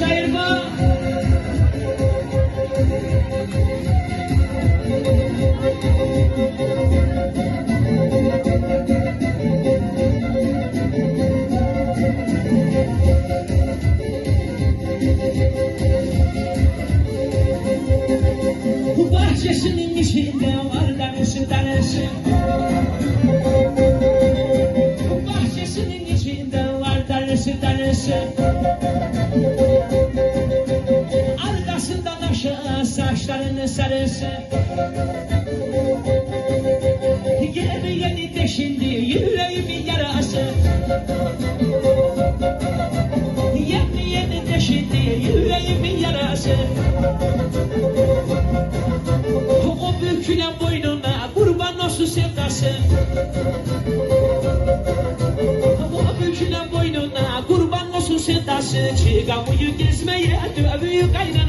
ayırma. Bu bahçesinin içinde var tanesi. Bu bahçesinin içinde var tanesi. Arkasından aşağı saçlarının sarısı. Yeni deşindi yüreğimin yarası. Yeni deşindi yüreğimin yarası. O bükülen boynuna kurban olsun sevdası. O bükülen boynuna kurban olsun sevdası. Çıkamıyor gezmeye dövüyor kaynar.